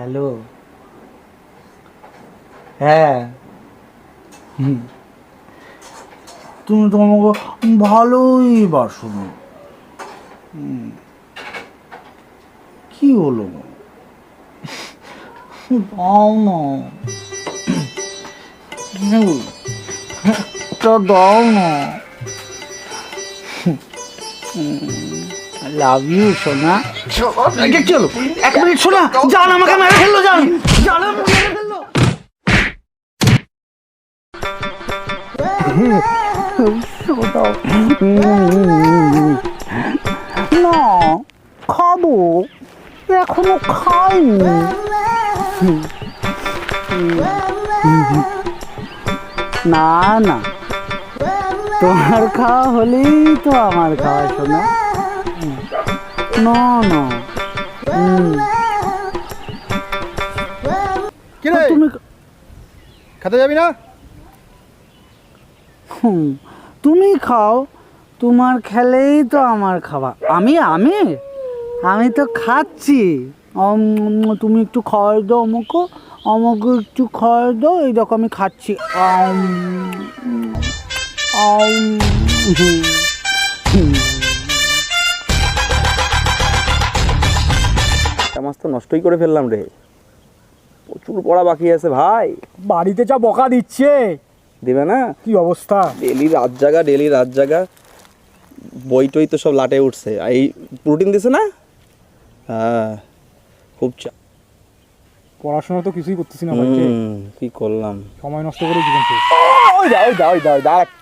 Hello. হ্যাঁ, তুমি তো আমাকে ভালোই বাসো না। কি হলো? দাও না, একটা দাও না। লাভ ইউ সোনা। চলো 1 মিনিট সোনা, জান আমাকে মেরে ফেললো, জান জান আমাকে মেরে ফেললো। না, খাবো, এখনো খাইনি। না না, তোমার খাওয়া হলেই তো আমার খাওয়া শোনা। না না, তুমি খেতে যাবি না? তুমি খাও, তোমার খেলেই তো আমার খাওয়া। আমি আমি আমি তো খাচ্ছি। তুমি একটু খাওয়াই দাও আমাকে, আমাকে একটু খাওয়াই দাও, এই দেখো আমি খাচ্ছি। মাছ তো নষ্টই করে ফেললাম রে, প্রচুর পড়া বাকি আছে ভাই। বাড়িতে যা বকা দিচ্ছে, দেবে না? কি অবস্থা! ডেলি রাত জাগা, বই টই তো সব লাটে উঠছে। এই প্রোটিন দিছে না? হ্যাঁ, খুব চাপ। পড়াশোনা তো কিছুই করতেছি না, কি করলাম, সময় নষ্ট করে জীবন শেষ। ওই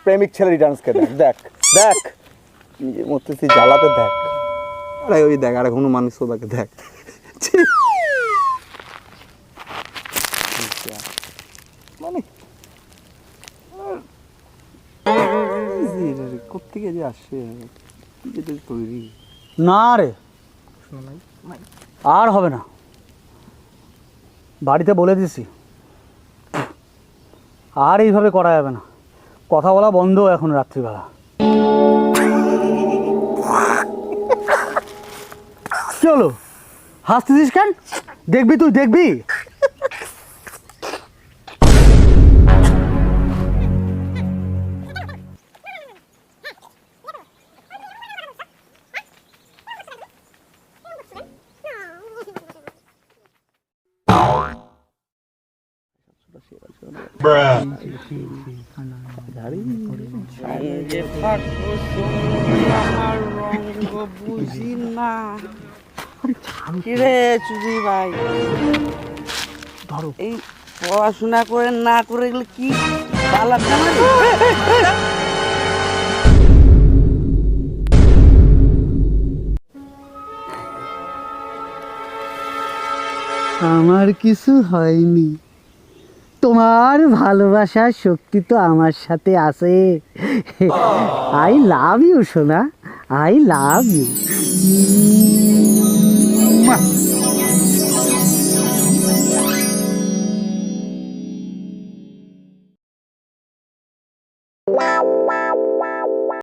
প্রেমিক ছেলে রিটার্নসকে দেখ দেখ নিজের মধ্যে জ্বালাতে দেখ। আরে ওই দেখ, আর হনুমান সোদাকে দেখ। মানে কোথেকে যে আসে তৈরি। না রে, আর হবে না, বাড়িতে বলে দিছি, আর এইভাবে করা যাবে না। কথা বলা বন্ধ এখন রাত্রিবেলা। চলো, হাসতেছিস কেন? দেখবি, তুই দেখবি। বুঝি না কিরে চুরি ভাই, ধরো, এই পড়াশোনা করে না করে এগুলো কি বালা আমার কিছু হয়নি, তোমার ভালোবাসার শক্তি তো আমার সাথে আছে। আই লাভ ইউ সোনা, আই লাভ ইউ।